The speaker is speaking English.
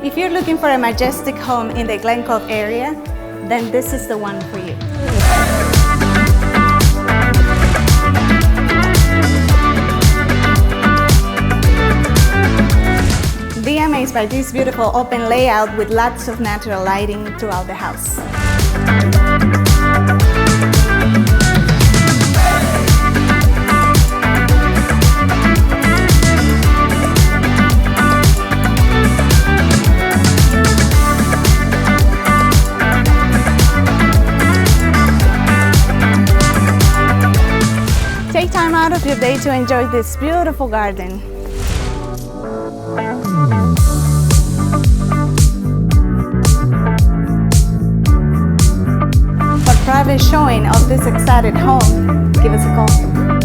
If you're looking for a majestic home in the GlenCove area, then this is the one for you. Be amazed by this beautiful open layout with lots of natural lighting throughout the house. Take time out of your day to enjoy this beautiful garden. For private showing of this excited home, give us a call.